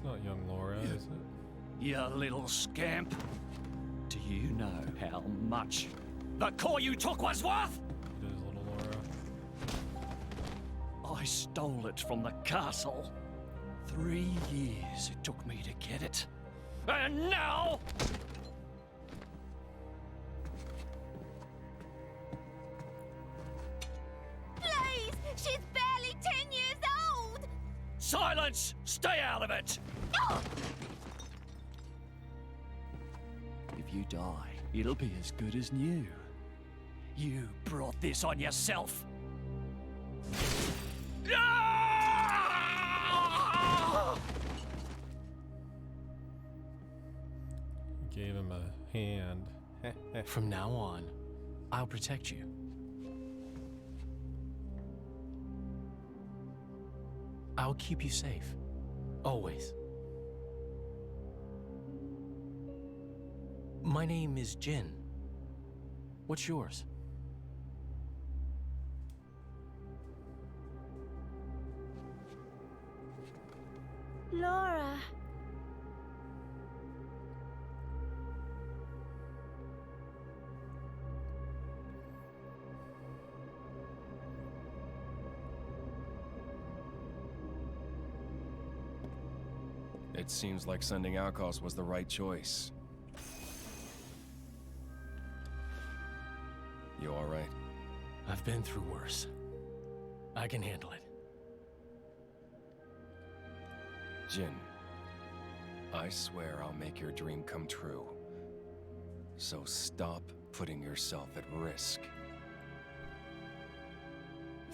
It's not young Laura, is it? You little scamp. Do you know how much the core you took was worth? It is little Laura. I stole it from the castle. 3 years it took me to get it. And now... Please! She's barely 10 years old! Silence! Stay out of it! Oh! If you die, it'll be as good as new. You brought this on yourself. Gave him a hand. From now on, I'll protect you. I'll keep you safe. Always. My name is Jin. What's yours? Laura. It seems like sending outcasts was the right choice. You all right? I've been through worse. I can handle it. Jin, I swear I'll make your dream come true. So stop putting yourself at risk.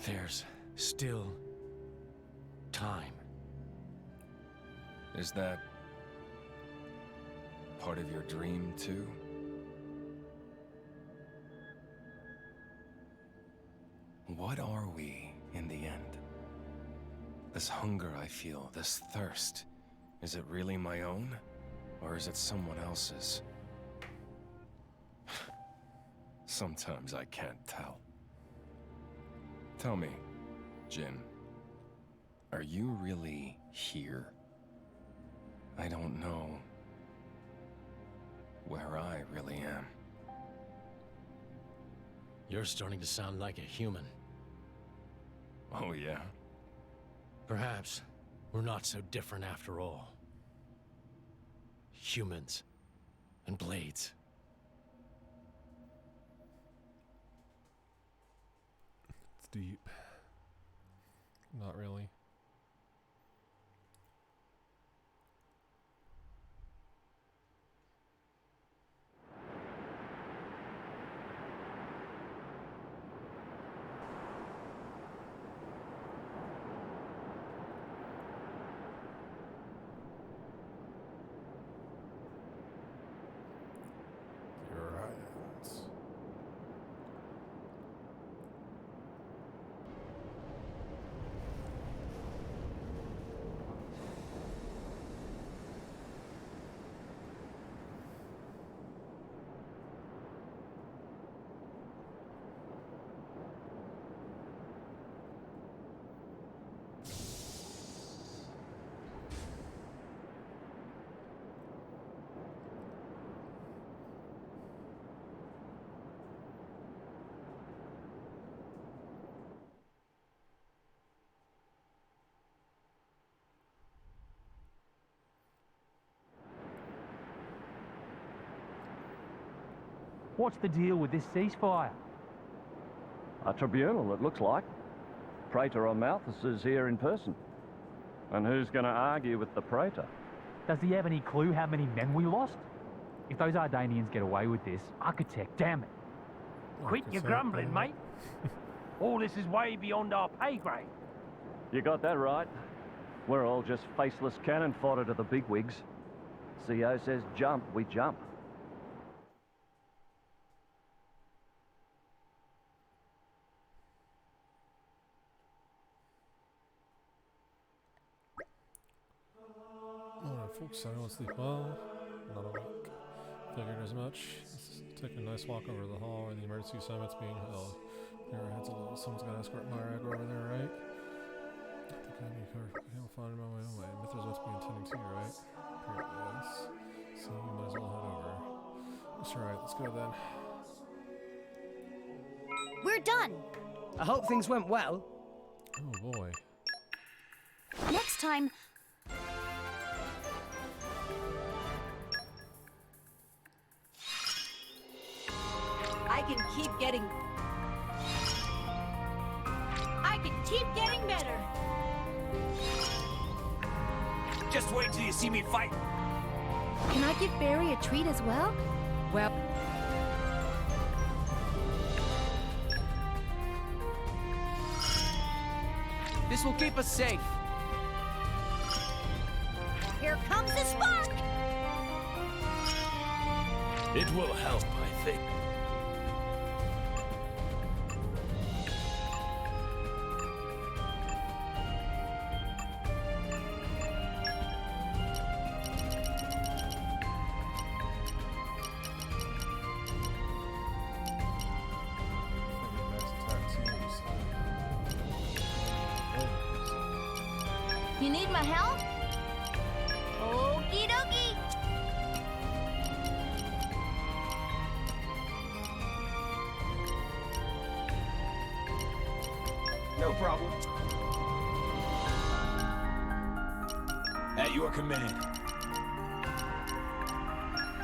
There's still time. Is that part of your dream, too? What are we, in the end? This hunger I feel, this thirst, is it really my own? Or is it someone else's? Sometimes I can't tell. Tell me, Jin, are you really here? I don't know where I really am. You're starting to sound like a human. Oh, yeah? Perhaps we're not so different after all. Humans and blades. It's deep. Not really. What's the deal with this ceasefire? A tribunal, it looks like. Praetor on Malthus is here in person. And who's going to argue with the Praetor? Does he have any clue how many men we lost? If those Ardanians get away with this, Architect, damn it. Quit your grumbling, mate. All this is way beyond our pay grade. You got that right. We're all just faceless cannon fodder to the bigwigs. CO says jump, we jump. Folks, everyone sleep well. Not awake. Figured as much. Let's take a nice walk over the hall where the emergency summit's being held. Your head's a little. Someone's got to escort Myra over there, right? I think I'll find him on my own way. Mithra's what's being tending to you, right? Apparently, yes. So you might as well head over. That's alright, let's go then. We're done. I hope things went well. Oh boy. Next time, I can keep getting better. Just wait till you see me fight. Can I give Barry a treat as well? Well, this will keep us safe. Here comes the spark! It will help, I think. You need my help? Okie dokie! No problem. At your command.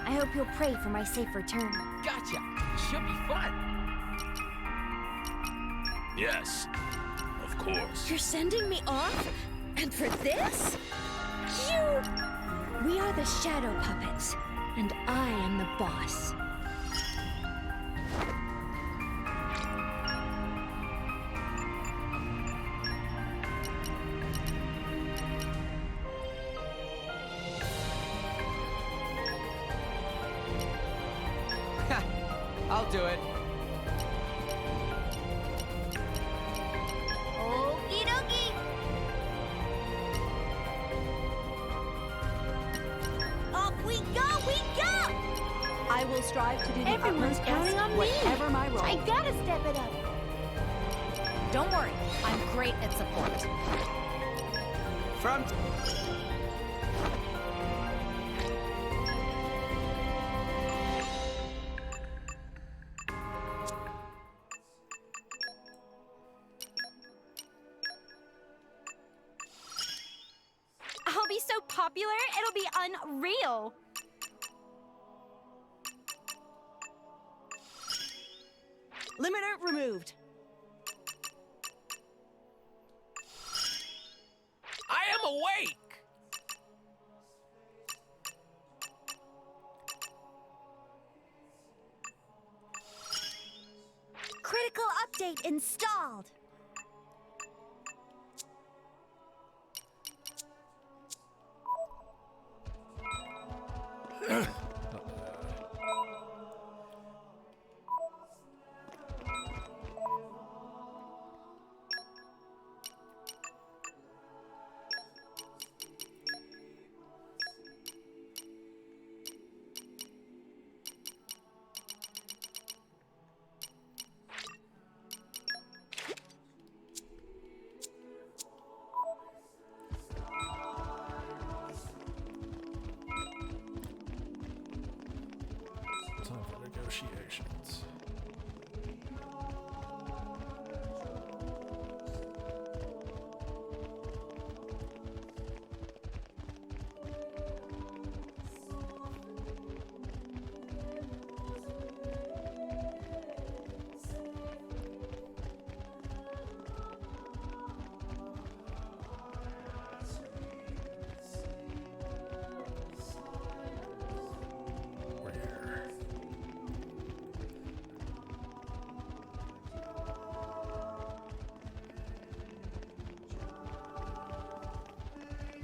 I hope you'll pray for my safe return. Gotcha. Should be fun. Yes, of course. You're sending me off? And for this? You! We are the Shadow Puppets, and I am the boss. I'll do it. Okie dokie! Off we go, we go! I will strive to do the Everyone's utmost counting best, on me. whatever my role. I gotta step it up. Don't worry, I'm great at support. From... I'll be so popular, it'll be unreal. Limiter removed. I am awake! Critical update installed. Time for negotiations. Where?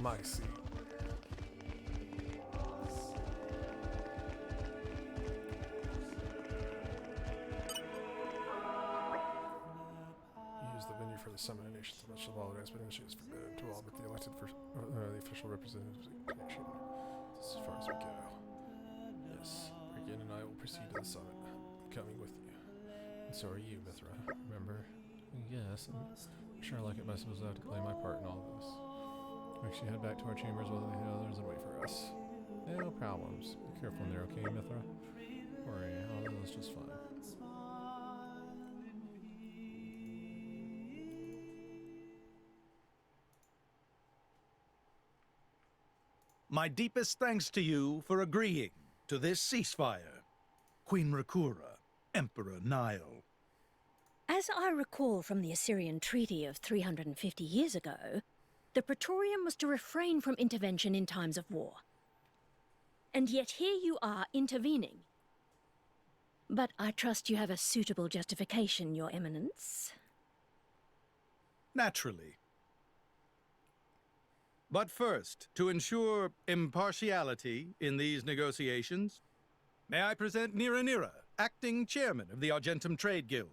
My seat. Use the venue for the summit nations of much of all the expedition is forbidden to all but the elected the official representatives of the nation. This is as far as we go. Yes, Regan and I will proceed to the summit. I'm coming with you. And so are you, Mithra. Remember? Yes, and Sure, like it must was out to claim my part in all this. We should head back to our chambers while the others and wait for us. No problems. Be careful in there, okay, Mithra? Don't worry, all of this is just fine. My deepest thanks to you for agreeing to this ceasefire. Queen Rakura, Emperor Nile. As I recall from the Assyrian treaty of 350 years ago, the Praetorium was to refrain from intervention in times of war. And yet here you are intervening. But I trust you have a suitable justification, Your Eminence. Naturally. But first, to ensure impartiality in these negotiations, may I present Nira, acting chairman of the Argentum Trade Guild.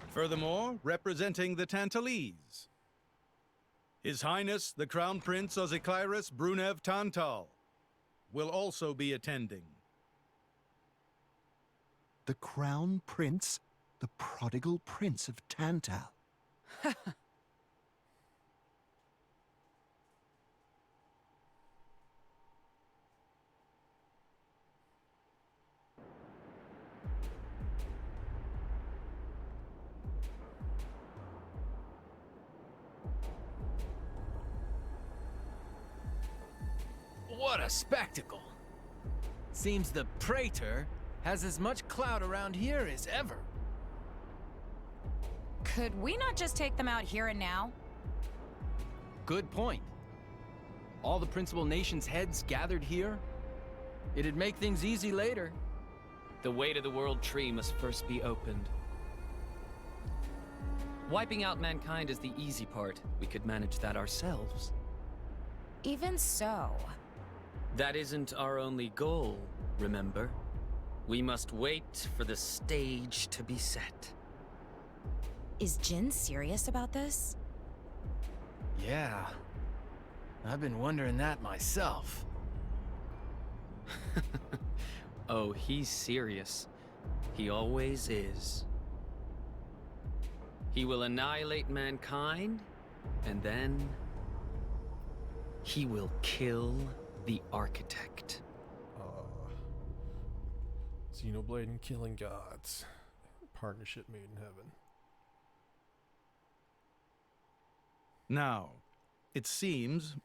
Furthermore, representing the Tantalese, His Highness the Crown Prince Ozikairis Brunev Tantal will also be attending. The Crown Prince? The prodigal Prince of Tantal? What a spectacle! Seems the Praetor has as much clout around here as ever. Could we not just take them out here and now? Good point. All the principal nations' heads gathered here? It'd make things easy later. The way to the World Tree must first be opened. Wiping out mankind is the easy part. We could manage that ourselves. Even so. That isn't our only goal, remember? We must wait for the stage to be set. Is Jin serious about this? Yeah. I've been wondering that myself. Oh, he's serious. He always is. He will annihilate mankind, and then he will kill the architect. Xenoblade and killing gods. Partnership made in heaven. Now, it seems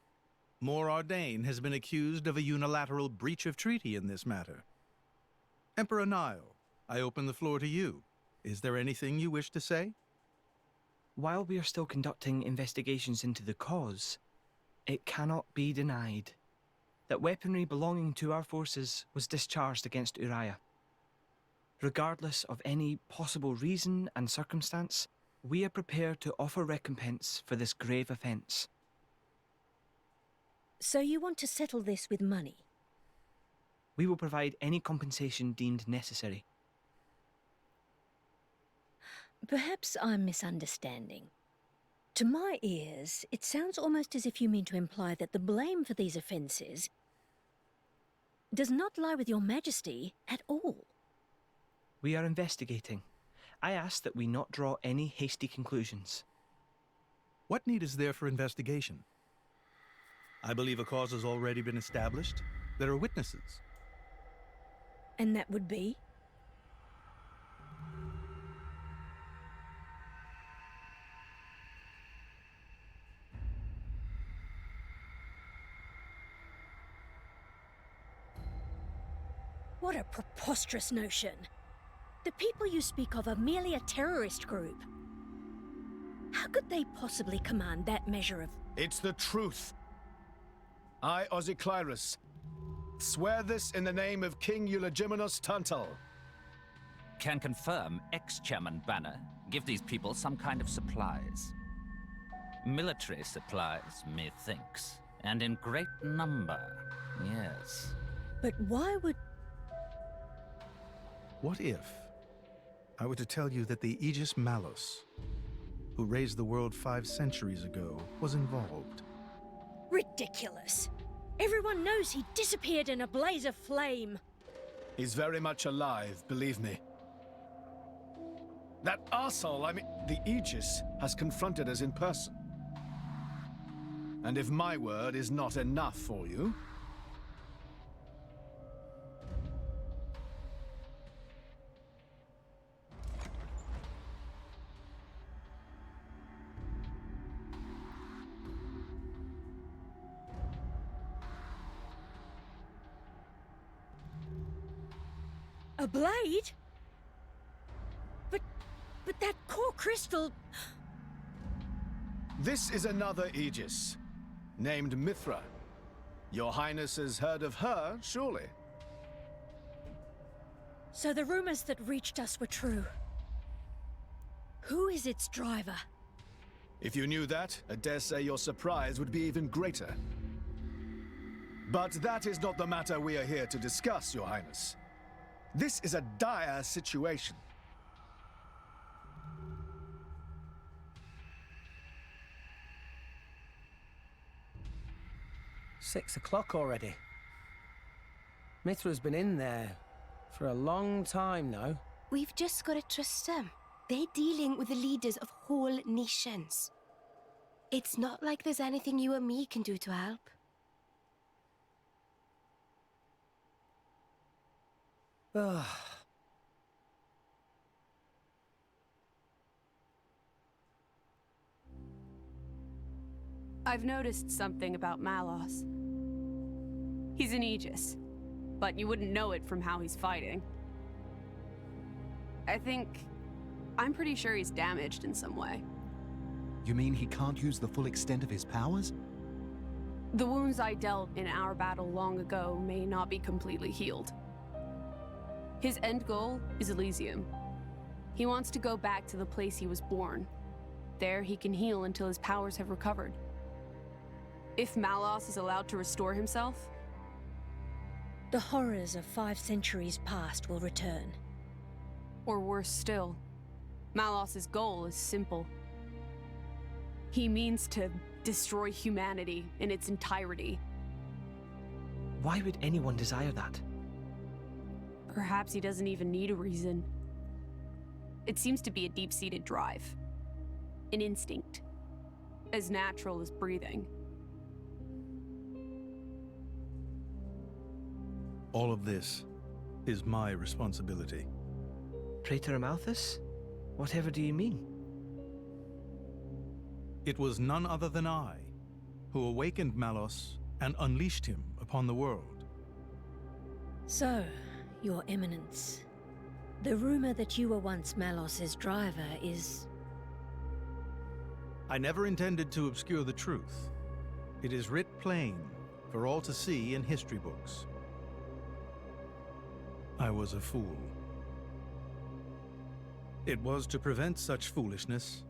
Mor Ardain has been accused of a unilateral breach of treaty in this matter. Emperor Nile, I open the floor to you. Is there anything you wish to say? While we are still conducting investigations into the cause, it cannot be denied that weaponry belonging to our forces was discharged against Uriah. Regardless of any possible reason and circumstance, we are prepared to offer recompense for this grave offense. So you want to settle this with money? We will provide any compensation deemed necessary. Perhaps I'm misunderstanding. To my ears, it sounds almost as if you mean to imply that the blame for these offences does not lie with your Majesty at all. We are investigating. I ask that we not draw any hasty conclusions. What need is there for investigation? I believe a cause has already been established. There are witnesses. And that would be? What a preposterous notion. The people you speak of are merely a terrorist group. How could they possibly command that measure of... It's the truth. I, Ozikairis, swear this in the name of King Eulogimenos Tantal. Can confirm ex-chairman Banner give these people some kind of supplies. Military supplies, methinks, and in great number, yes. But why would... What if I were to tell you that the Aegis Malus, who raised the world 5 centuries ago, was involved? Ridiculous. Everyone knows he disappeared in a blaze of flame. He's very much alive, believe me. That arsehole, I mean, the Aegis, has confronted us in person. And if my word is not enough for you... A blade? But that core crystal... This is another Aegis, named Mithra. Your Highness has heard of her, surely? So the rumors that reached us were true. Who is its driver? If you knew that, I dare say your surprise would be even greater. But that is not the matter we are here to discuss, Your Highness. This is a dire situation. "6 o'clock already. Mithra's been in there for a long time now. We've just got to trust them. They're dealing with the leaders of whole nations. It's not like there's anything you or me can do to help. Ugh. I've noticed something about Malos. He's an Aegis, but you wouldn't know it from how he's fighting. I'm pretty sure he's damaged in some way. You mean he can't use the full extent of his powers? The wounds I dealt in our battle long ago may not be completely healed. His end goal is Elysium. He wants to go back to the place he was born. There he can heal until his powers have recovered. If Malos is allowed to restore himself, the horrors of 5 centuries past will return. Or worse still, Malos's goal is simple. He means to destroy humanity in its entirety. Why would anyone desire that? Perhaps he doesn't even need a reason. It seems to be a deep-seated drive. An instinct. As natural as breathing. All of this is my responsibility. Praetor Amalthus? Whatever do you mean? It was none other than I who awakened Malos and unleashed him upon the world. So, Your Eminence, the rumor that you were once Malos's driver is... I never intended to obscure the truth. It is writ plain for all to see in history books. I was a fool. It was to prevent such foolishness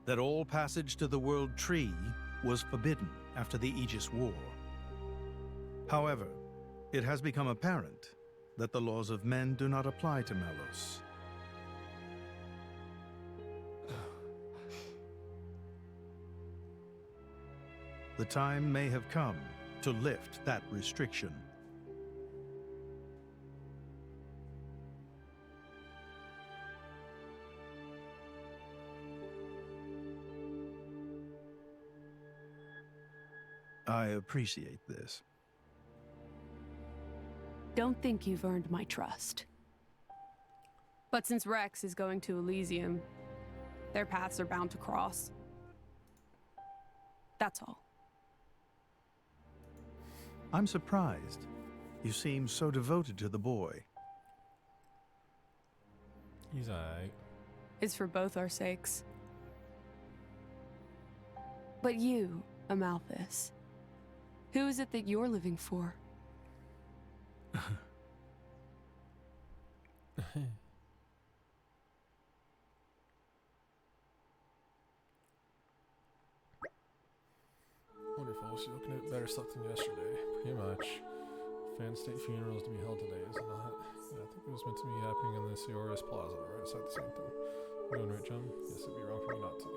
that all passage to the World Tree was forbidden after the Aegis War. However, it has become apparent that the laws of men do not apply to Malos. The time may have come to lift that restriction. I appreciate this. Don't think you've earned my trust. But since Rex is going to Elysium, their paths are bound to cross. That's all. I'm surprised. You seem so devoted to the boy. He's alright. It's for both our sakes. But you, Amalthus, who is it that you're living for? Wonderful. So you're looking at better stuff than yesterday. Pretty much. Fan state funerals to be held today, is it not? Yeah, I think it was meant to be happening in the Cioris Plaza, right? It's like the same thing. You doing right, John? Yes, it'd be wrong for me not to.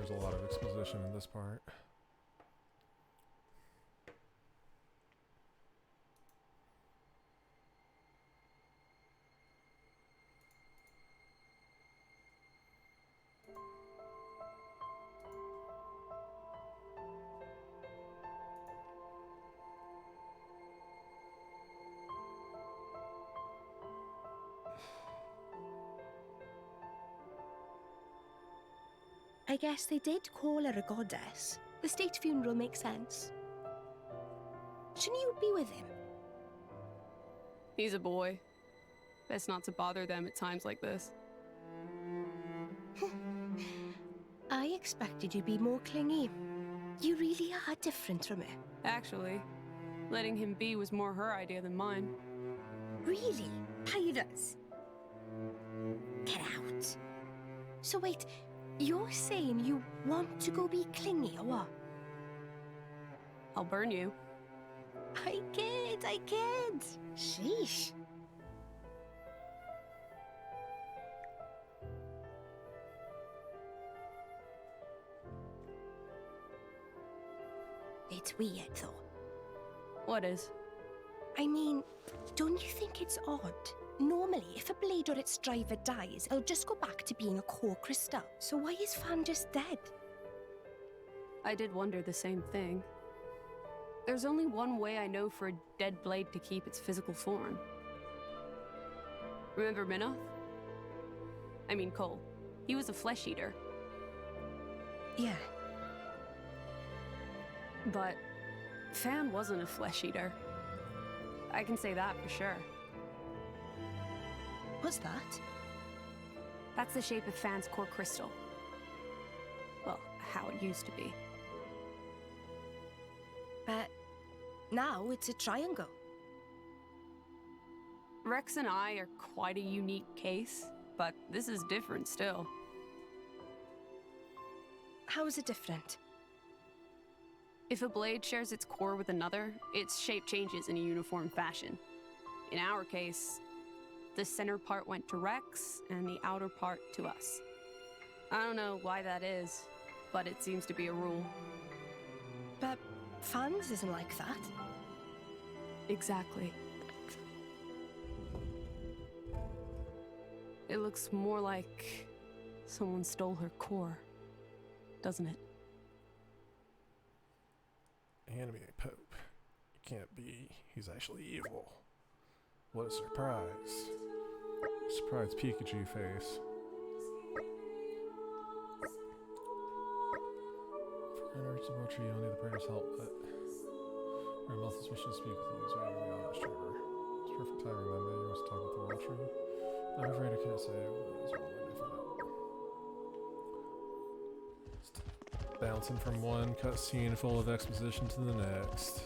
there's a lot of exposition in this part. I guess they did call her a goddess. The state funeral makes sense. Shouldn't you be with him? He's a boy. Best not to bother them at times like this. I expected you to be more clingy. You really are different from her. Actually, letting him be was more her idea than mine. Really? Pirates? Get out. So wait, you're saying you want to go be clingy or what? I'll burn you. I kid. Sheesh. It's weird, though. What is? I mean, don't you think it's odd? Normally, if a blade or its driver dies, it'll just go back to being a core crystal. So why is Fan just dead? I did wonder the same thing. There's only one way I know for a dead blade to keep its physical form. Remember Minoth? I mean Cole. He was a flesh eater. Yeah. But Fan wasn't a flesh eater. I can say that for sure. What's that? That's the shape of Fan's core crystal. Well, how it used to be. But now it's a triangle. Rex and I are quite a unique case, but this is different still. How is it different? If a blade shares its core with another, its shape changes in a uniform fashion. In our case, the center part went to Rex, and the outer part to us. I don't know why that is, but it seems to be a rule. But Fan's isn't like that. Exactly. It looks more like someone stole her core, doesn't it? Anime Pope. It can't be. He's actually evil. What a surprise. Surprise Pikachu face. For Energy Support Tree, you'll need the prayer's help, but our mouth is wishing to speak with you, so we have the honest chamber. It's perfect timing then, maybe you must talk with the World Tree. I'm afraid I can't say what is one way to find out. Just bouncing from one cutscene full of exposition to the next.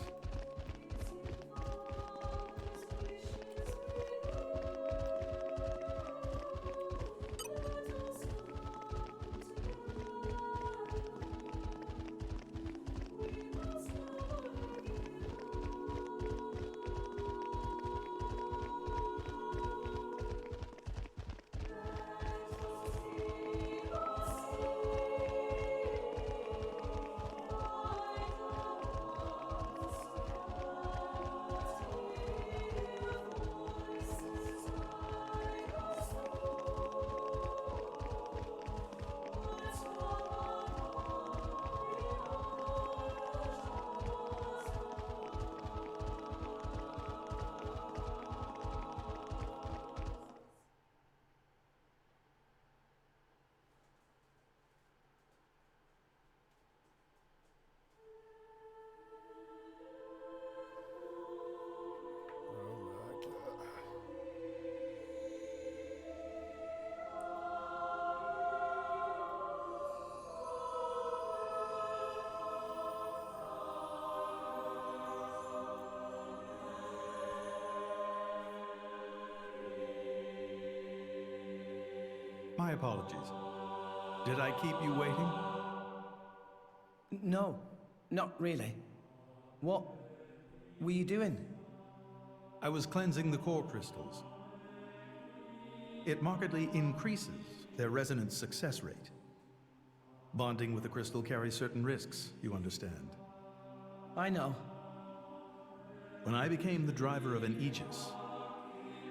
My apologies. Did I keep you waiting? No, not really. What were you doing? I was cleansing the core crystals. It markedly increases their resonance success rate. Bonding with the crystal carries certain risks, you understand. I know. When I became the driver of an Aegis,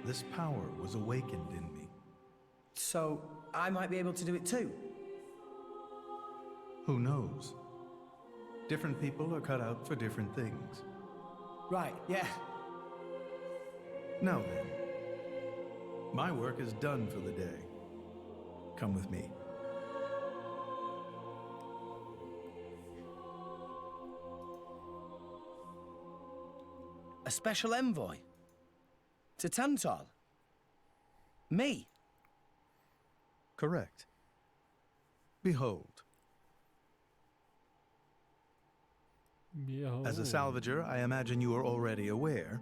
this power was awakened in me. So, I might be able to do it too? Who knows? Different people are cut out for different things. Right, yeah. Now then, my work is done for the day. Come with me. A special envoy? To Tantal? Me? Correct. Behold. Behold. As a salvager, I imagine you are already aware,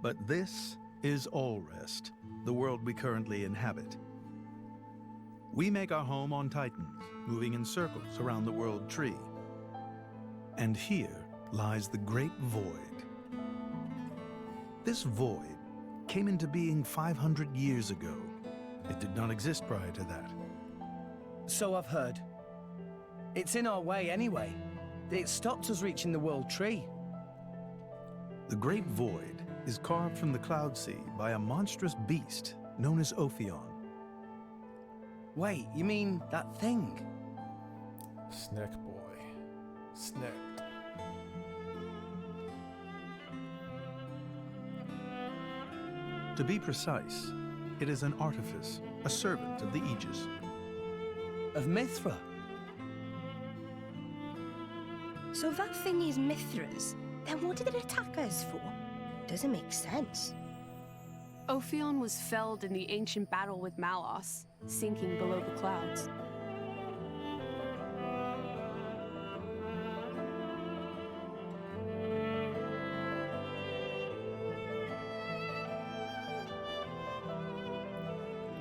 but this is Allrest, the world we currently inhabit. We make our home on Titans, moving in circles around the world tree. And here lies the Great Void. This void came into being 500 years ago. It did not exist prior to that. So I've heard. It's in our way anyway. It stopped us reaching the world tree. The Great Void is carved from the Cloud Sea by a monstrous beast known as Ophion. Wait, you mean that thing? Snack boy. Snack. To be precise, it is an artifice, a servant of the Aegis. Of Mithra? So that thing is Mithra's. Then what did it attack us for? Doesn't make sense. Ophion was felled in the ancient battle with Malos, sinking below the clouds.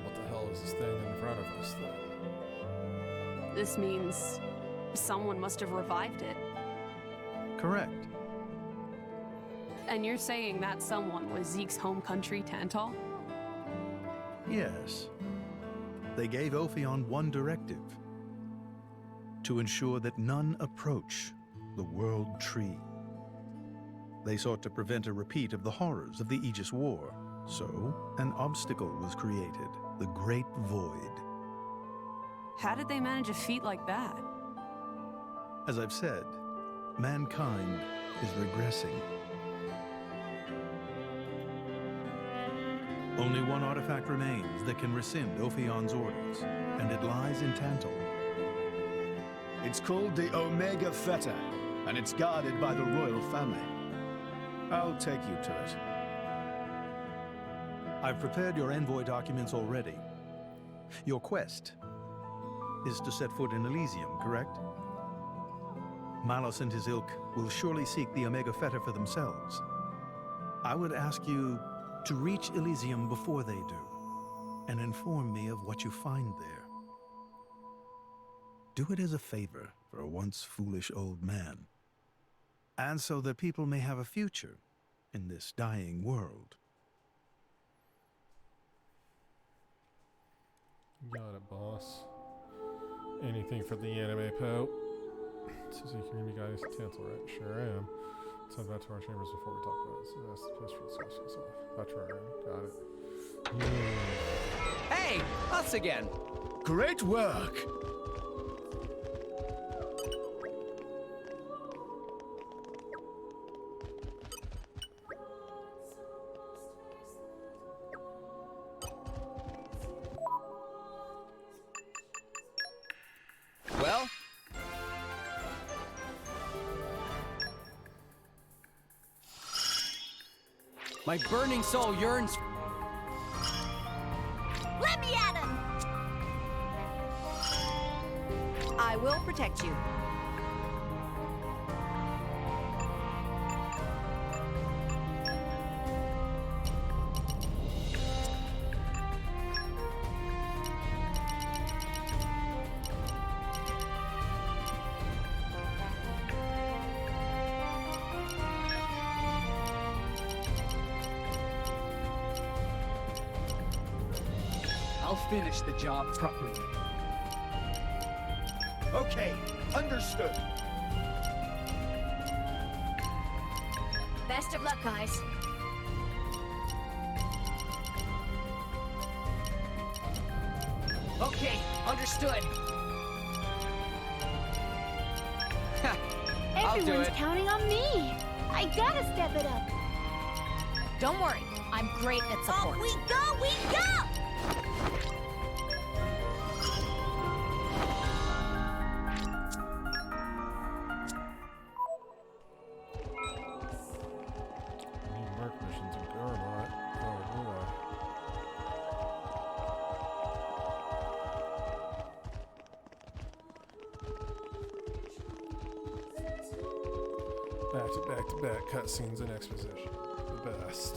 What the hell is this thing in front of us, then? This means someone must have revived it. Correct. And you're saying that someone was Zeke's home country, Tantal? Yes. They gave Ophion one directive: to ensure that none approach the World Tree. They sought to prevent a repeat of the horrors of the Aegis War, so an obstacle was created, the Great Void. How did they manage a feat like that? As I've said, mankind is regressing. Only one artifact remains that can rescind Ophion's orders, and it lies in Tantal. It's called the Omega Feta, and it's guarded by the royal family. I'll take you to it. I've prepared your envoy documents already. Your quest is to set foot in Elysium, correct? Malos and his ilk will surely seek the Omega Feta for themselves. I would ask you to reach Elysium before they do, and inform me of what you find there. Do it as a favor for a once foolish old man, and so that people may have a future in this dying world. Got it, boss. Anything for the anime Pope? Says you can be guys Tansel, right? Sure am. Send that to our chambers before we talk about it. So that's the place for discussion. So that's where I am. Got it. Hey, us again. Great work. Well, my burning soul yearns. Let me at him! I will protect you. I'll finish the job properly. Okay, understood. Best of luck, guys. Okay, understood. I'll do Everyone's it. counting on me. I gotta step it up. Don't worry, I'm great at support. We go! New work missions in Garbot. Oh boy. Back to back cutscenes and exposition. The best.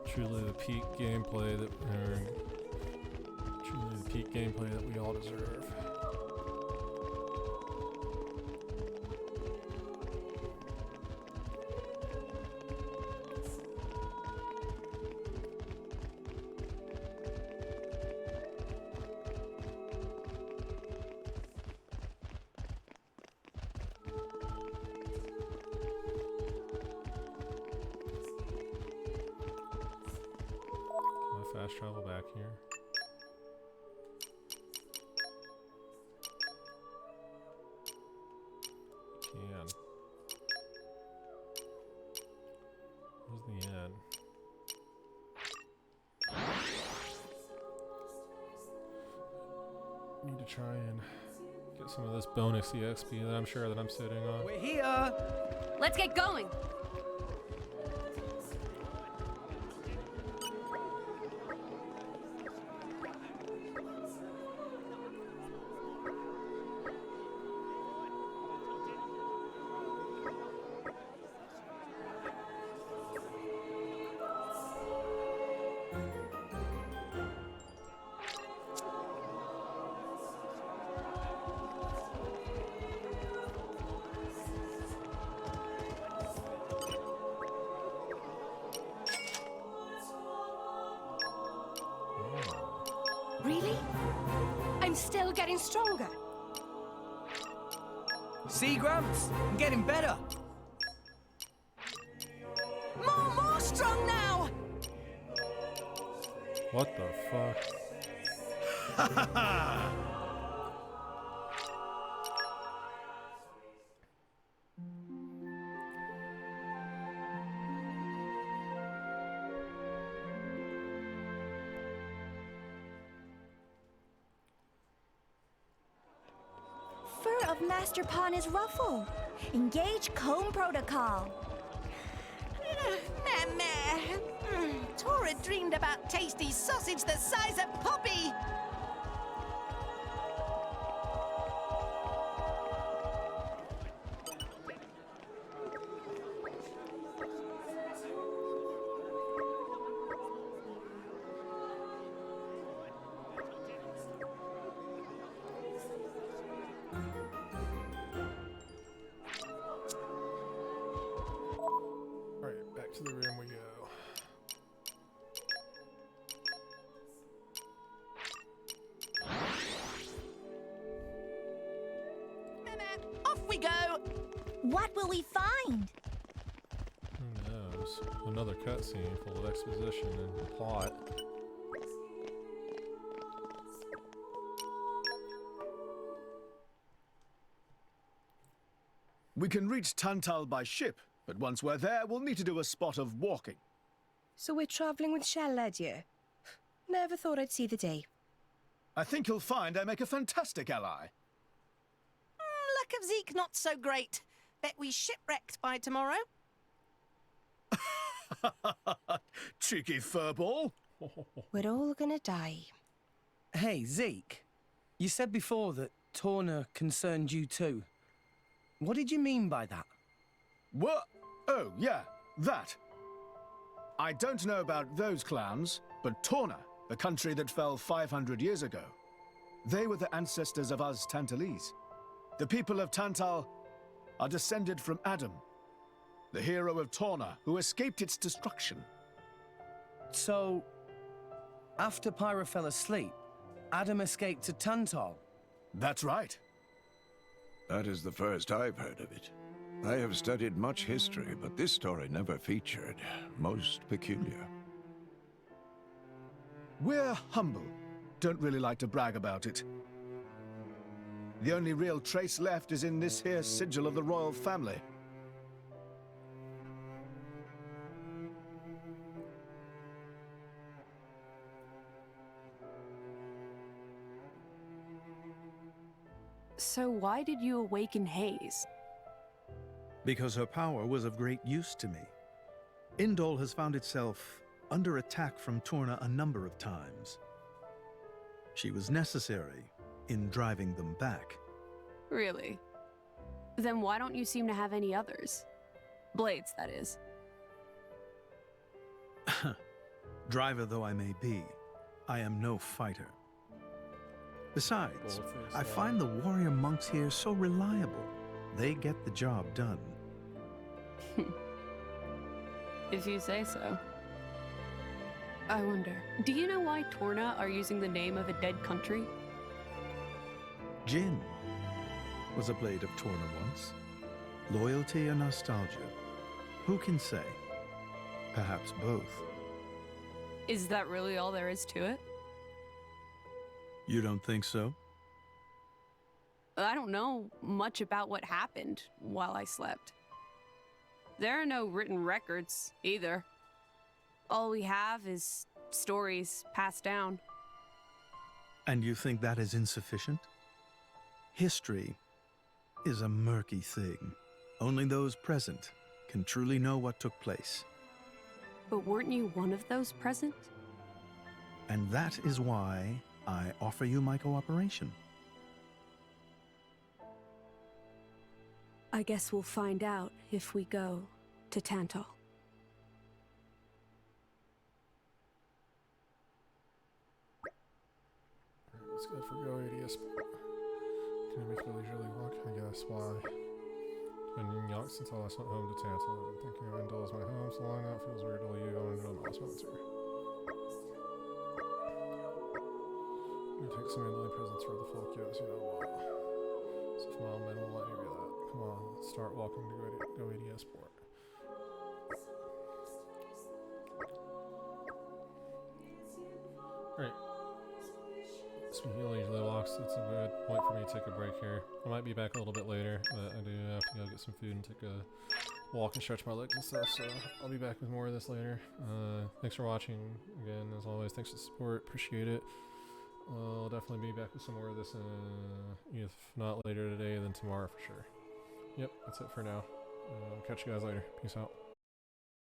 Truly the peak gameplay that we all deserve. Fast travel back here. Can. Where's the end? Need to try and get some of this bonus EXP that I'm sure that I'm sitting on. We're here! Let's get going. Really? I'm still getting stronger. See, Gramps? I'm getting better. More strong now! What the fuck? Fur of Master Pawn is ruffle. Engage comb protocol. Tora dreamed about tasty sausage the size of Poppy. Alright, back to the room we go. Off we go. What will we find? Who knows? Another cutscene full of exposition and plot. We can reach Tantal by ship, but once we're there, we'll need to do a spot of walking. So we're travelling with Shell Ledyard. Never thought I'd see the day. I think you'll find I make a fantastic ally. Luck of Zeke not so great. Bet we shipwrecked by tomorrow. Cheeky furball. We're all gonna die. Hey, Zeke. You said before that Torna concerned you too. What did you mean by that? What? Oh, yeah, that. I don't know about those clans, but Torna, the country that fell 500 years ago, they were the ancestors of us Tantalese. The people of Tantal are descended from Adam, the hero of Torna who escaped its destruction. So, after Pyra fell asleep, Adam escaped to Tantal? That's right. That is the first I've heard of it. I have studied much history, but this story never featured. Most peculiar. We're humble. Don't really like to brag about it. The only real trace left is in this here sigil of the royal family. So why did you awaken Hayes? Because her power was of great use to me. Indol has found itself under attack from Torna a number of times. She was necessary in driving them back. Really? Then why don't you seem to have any others? Blades, that is. Driver though I may be, I am no fighter. Besides, I find the warrior monks here so reliable. They get the job done. If you say so. I wonder, do you know why Torna are using the name of a dead country? Jin was a blade of Torna once. Loyalty and nostalgia. Who can say? Perhaps both. Is that really all there is to it? You don't think so? I don't know much about what happened while I slept. There are no written records, either. All we have is stories passed down. And you think that is insufficient? History is a murky thing. Only those present can truly know what took place. But weren't you one of those present? And that is why I offer you my cooperation. I guess we'll find out if we go to Tantal. Let's go for Go ADS. Can I make a leisurely walk? I guess. Why? It's been young since I last went home to Tantal. I'm thinking of Indol as my home, so long that feels weird to leave going into an last winter. I'm gonna take some Indol presents for the folk, yes, you know what. So if Mom men will let you do that. Come on, let's start walking to Go ADS port. Alright. Speaking of leisurely walks, it's a good point for me to take a break here. I might be back a little bit later, but I do have to go get some food and take a walk and stretch my legs and stuff, so I'll be back with more of this later. Thanks for watching. Again, as always, thanks for the support. Appreciate it. I'll definitely be back with some more of this, if not later today, then tomorrow for sure. Yep, that's it for now. Catch you guys later. Peace out.